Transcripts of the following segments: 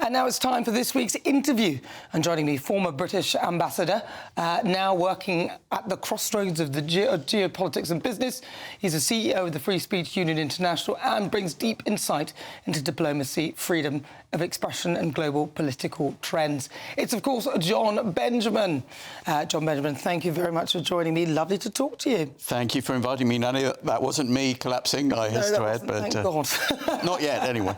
And now it's time for this week's interview. And joining me, former British ambassador, now working at the crossroads of the geopolitics and business. He's the CEO of the Free Speech Union International and brings deep insight into diplomacy, freedom of expression and global political trends. It's, of course, John Benjamin. John Benjamin, thank you very much for joining me. Lovely to talk to you. Thank you for inviting me, Nanny. That wasn't me collapsing, I have to add, but thank God. Not yet, anyway.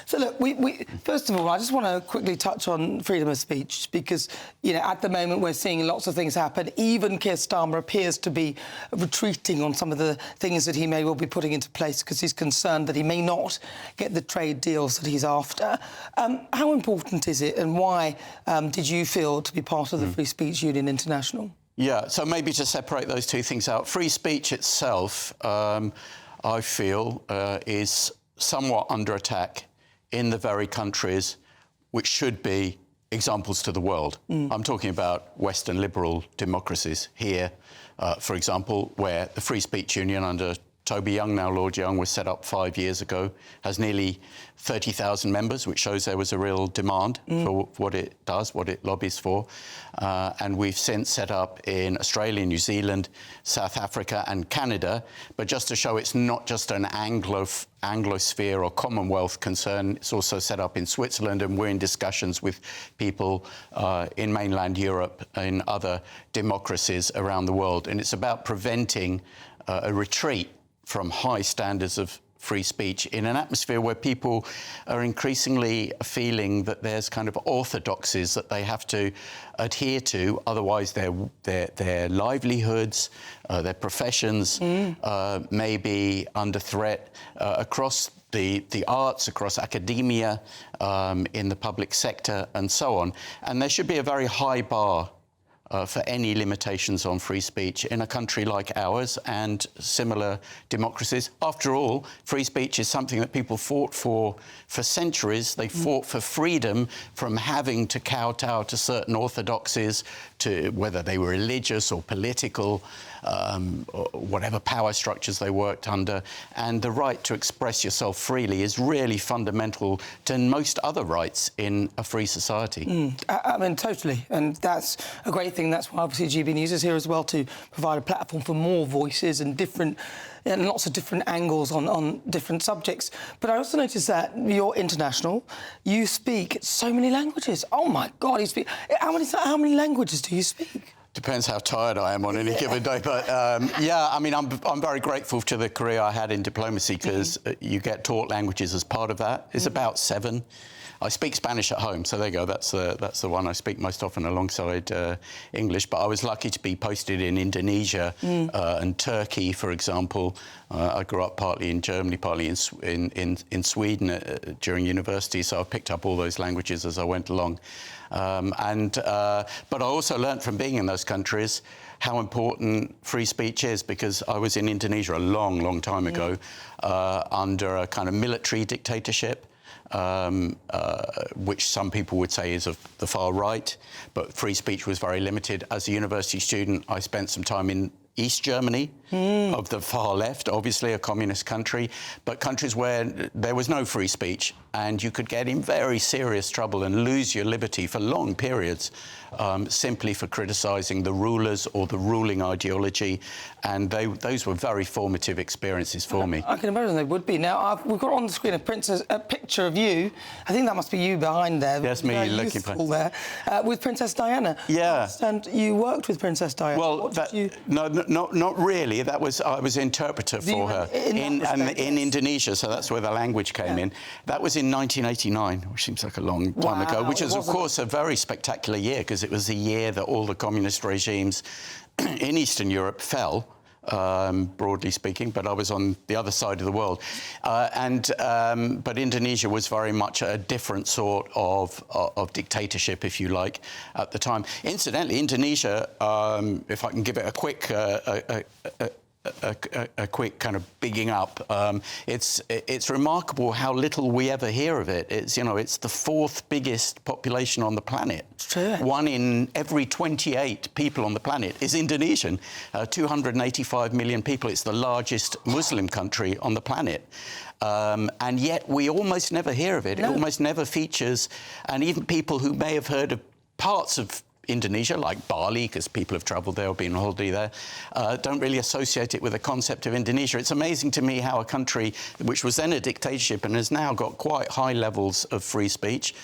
So, look, we first of all, I just want to quickly touch on freedom of speech because, you know, at the moment we're seeing lots of things happen. Even Keir Starmer appears to be retreating on some of the things that he may well be putting into place because he's concerned that he may not get the trade deals that he's after. How important is it and why did you feel to be part of the Free Speech Union International? Yeah, so maybe to separate those two things out. Free speech itself, I feel, is somewhat under attack in the very countries which should be examples to the world. I'm talking about Western liberal democracies here, for example, where the Free Speech Union under Toby Young, now Lord Young, was set up 5 years ago, has nearly 30,000 members, which shows there was a real demand for what it does, what it lobbies for. And we've since set up in Australia, New Zealand, South Africa and Canada. But just to show it's not just an Anglosphere or Commonwealth concern, it's also set up in Switzerland, and we're in discussions with people in mainland Europe and other democracies around the world. And it's about preventing a retreat from high standards of free speech in an atmosphere where people are increasingly feeling that there's kind of orthodoxies that they have to adhere to, otherwise their livelihoods, their professions may be under threat across the arts, across academia, in the public sector and so on. And there should be a very high bar for any limitations on free speech in a country like ours and similar democracies. After all, free speech is something that people fought for centuries. They fought for freedom from having to kowtow to certain orthodoxies, to whether they were religious or political, or whatever power structures they worked under. And the right to express yourself freely is really fundamental to most other rights in a free society. I mean, totally. And that's a great thing. That's why, obviously, GB News is here as well to provide a platform for more voices and lots of different angles on different subjects. But I also noticed that you're international. You speak so many languages. Oh, my God, you speak... How many languages do you speak? Depends how tired I am on any given day. But, yeah, I mean, I'm very grateful to the career I had in diplomacy because you get taught languages as part of that. It's about 7. I speak Spanish at home, so there you go. That's the one I speak most often alongside English. But I was lucky to be posted in Indonesia and Turkey, for example. I grew up partly in Germany, partly in Sweden during university, so I picked up all those languages as I went along. But I also learnt from being in those countries how important free speech is, because I was in Indonesia a long, long time ago under a kind of military dictatorship. Which some people would say is of the far right, but free speech was very limited. As a university student, I spent some time in East Germany, of the far left, obviously a communist country, but countries where there was no free speech and you could get in very serious trouble and lose your liberty for long periods simply for criticising the rulers or the ruling ideology. And those were very formative experiences for me. I can imagine they would be. Now, we've got on the screen a picture of you. I think that must be you behind there. That's me looking for there, with Princess Diana. Yeah. And you worked with Princess Diana. Well, not really. I was interpreter for her in Indonesia, so that's where the language came in. That was in 1989, which seems like a long time ago, which is, of course, a very spectacular year because it was the year that all the communist regimes in Eastern Europe fell, broadly speaking, but I was on the other side of the world. But Indonesia was very much a different sort of dictatorship, if you like, at the time. Incidentally, Indonesia, if I can give it a quick a quick kind of bigging up. It's remarkable how little we ever hear of it. It's it's the fourth biggest population on the planet. It's true. 1 in every 28 people on the planet is Indonesian. 285 million people. It's the largest Muslim country on the planet. And yet we almost never hear of it. No. It almost never features. And even people who may have heard of parts of Indonesia, like Bali, because people have travelled there or been on holiday there, don't really associate it with the concept of Indonesia. It's amazing to me how a country which was then a dictatorship and has now got quite high levels of free speech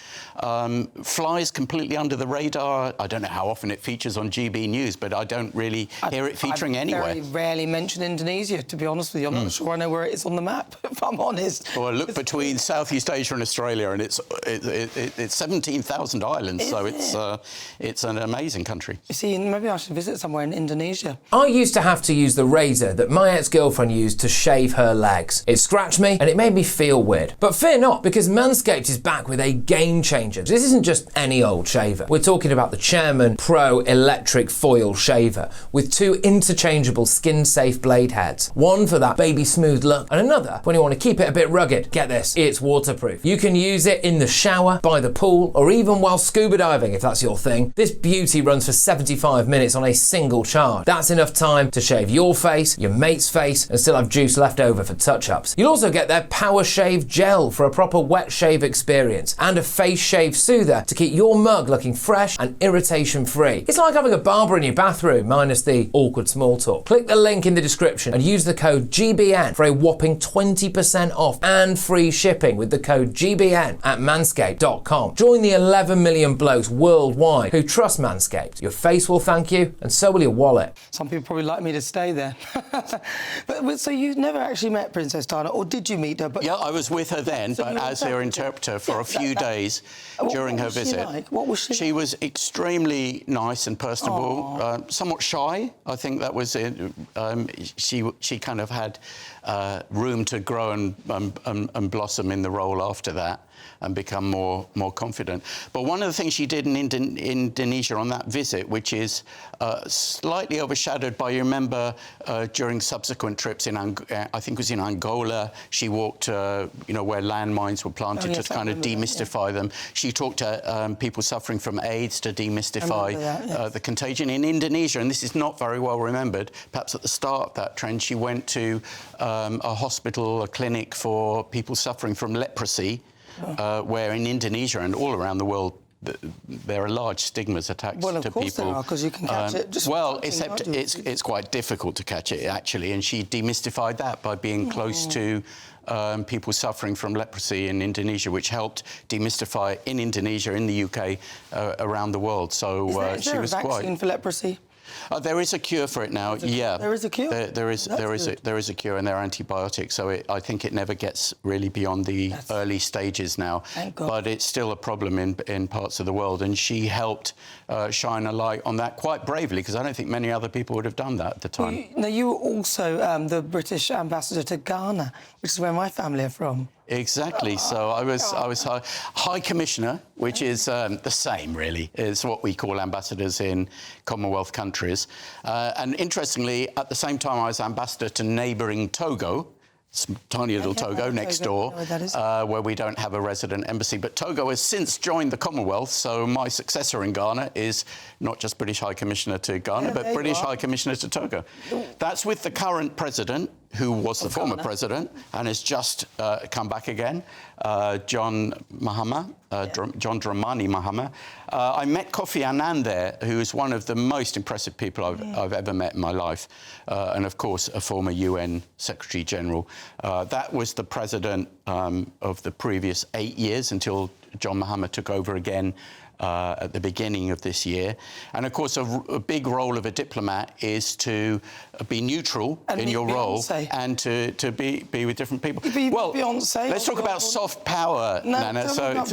flies completely under the radar. I don't know how often it features on GB News, but I don't really hear it featuring anywhere. I very rarely mention Indonesia, to be honest with you. I'm not sure I know where it is on the map, if I'm honest. Well, look between Southeast Asia and Australia, and it's 17,000 islands, so it's an amazing country. You see, maybe I should visit somewhere in Indonesia. I used to have to use the razor that my ex-girlfriend used to shave her legs. It scratched me and it made me feel weird. But fear not, because Manscaped is back with a game changer. This isn't just any old shaver. We're talking about the Chairman Pro Electric Foil Shaver with 2 interchangeable skin-safe blade heads. One for that baby smooth look and another when you want to keep it a bit rugged. Get this, it's waterproof. You can use it in the shower, by the pool, or even while scuba diving if that's your thing. This beauty runs for 75 minutes on a single charge. That's enough time to shave your face, your mate's face, and still have juice left over for touch-ups. You'll also get their Power Shave Gel for a proper wet shave experience, and a face shave soother to keep your mug looking fresh and irritation-free. It's like having a barber in your bathroom, minus the awkward small talk. Click the link in the description and use the code GBN for a whopping 20% off and free shipping with the code GBN at manscaped.com. Join the 11 million blokes worldwide who trust Manscaped. Your face will thank you, and so will your wallet. Some people probably like me to stay there. but so you've never actually met Princess Diana, or did you meet her? But yeah, I was with her then, so but as her interpreter for a few days during her visit. What was she like? She was extremely nice and personable, somewhat shy. I think that was it. She kind of had room to grow and blossom in the role after that, and become more confident. But one of the things she did in Indonesia on that visit, which is slightly overshadowed by, you remember, during subsequent trips in, I think it was in Angola, she walked, where landmines were planted to kind of demystify them. She talked to people suffering from AIDS to demystify the contagion. In Indonesia, and this is not very well remembered, perhaps at the start of that trend, she went to a hospital, a clinic for people suffering from leprosy, where in Indonesia and all around the world there are large stigmas attached to people. Well, of course there are, because you can catch it. Except it's quite difficult to catch it, actually, and she demystified that by being close to people suffering from leprosy in Indonesia, which helped demystify in Indonesia, in the UK, around the world. So is there a vaccine for leprosy? There is a cure for it now. There is a cure. There is a cure, and there are antibiotics. So I think it never gets really beyond the early stages now. Thank God. But it's still a problem in parts of the world, and she helped shine a light on that quite bravely, because I don't think many other people would have done that at the time. You were also the British ambassador to Ghana, which is where my family are from. Exactly. So I was High Commissioner, which is the same, really, is what we call ambassadors in Commonwealth countries. And interestingly, at the same time, I was ambassador to neighbouring Togo. Tiny little Togo next door, where we don't have a resident embassy. But Togo has since joined the Commonwealth, so my successor in Ghana is not just British High Commissioner to Ghana, but British High Commissioner to Togo. That's with the current president, who was the former president and has just come back again, John Dramani Mahama. I met Kofi Annan there, who is one of the most impressive people I've ever met in my life, and of course a former UN Secretary General. That was the president of the previous 8 years until John Mahama took over again at the beginning of this year. And of course, a big role of a diplomat is to be neutral in your role and to be with different people. Well, Beyonce, let's talk about soft power, Nana. I'll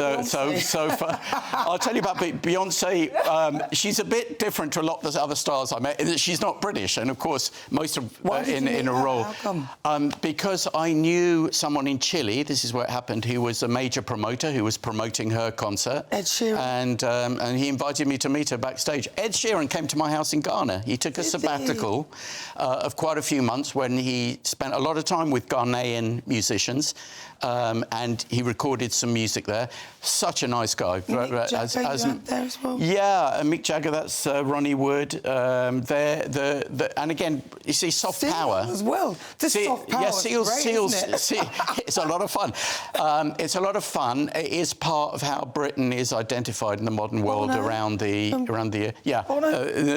tell you about Beyonce. She's a bit different to a lot of the other stars I met, in that she's not British, and of course, most of in a role. How come? Because I knew someone in Chile. This is where it happened. Who was a major promoter, who was promoting promoting her concert. Ed Sheeran. And he invited me to meet her backstage. Ed Sheeran came to my house in Ghana. He took a sabbatical of quite a few months when he spent a lot of time with Ghanaian musicians, and he recorded some music there. Such a nice guy. Mick Jagger there as well. Yeah, Mick Jagger, that's Ronnie Wood. And again, you see, soft power as well. Soft power. Yeah, Seals. It's a lot of fun. It's a lot of fun. It is part of how Britain is identified in the modern world around the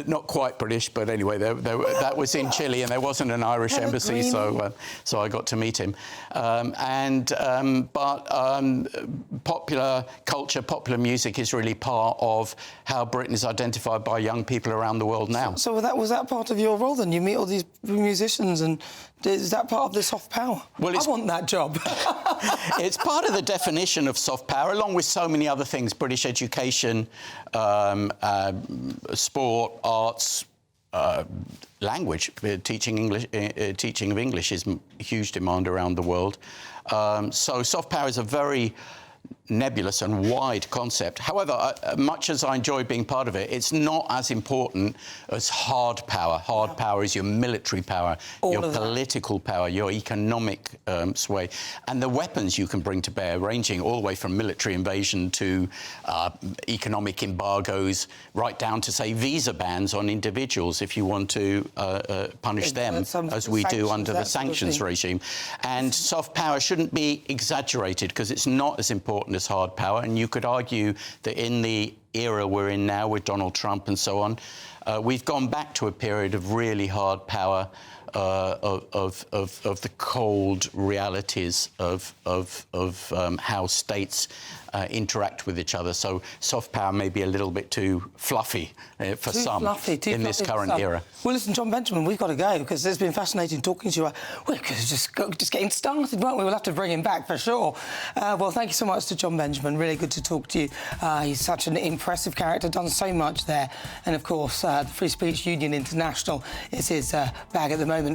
not quite British, but anyway, that was in Chile, and there wasn't an Irish embassy, so I got to meet him. Popular culture, popular music is really part of how Britain is identified by young people around the world now. So was that part of your role then? You meet all these musicians, and is that part of the soft power? Well, I want that job. It's part of the definition of soft power, along with so many other things: British education, sport, arts. Language, teaching of English is huge demand around the world. So soft power is a very nebulous and wide concept. However, much as I enjoy being part of it, it's not as important as hard power. Hard power is your military power, your political power, your economic sway, and the weapons you can bring to bear, ranging all the way from military invasion to economic embargoes, right down to, say, visa bans on individuals if you want to punish them, as we do under the sanctions regime. And soft power shouldn't be exaggerated, because it's not as important as hard power, and you could argue that in the era we're in now with Donald Trump and so on, we've gone back to a period of really hard power, of the cold realities of how states interact with each other. So soft power may be a little bit too fluffy for some in this current era. Well, listen, John Benjamin, we've got to go, because it's been fascinating talking to you. We're just getting started, won't we? We'll have to bring him back for sure. Well, thank you so much to John Benjamin. Really good to talk to you. He's such an impressive character, done so much there. And, of course, the Free Speech Union International is his bag at the moment.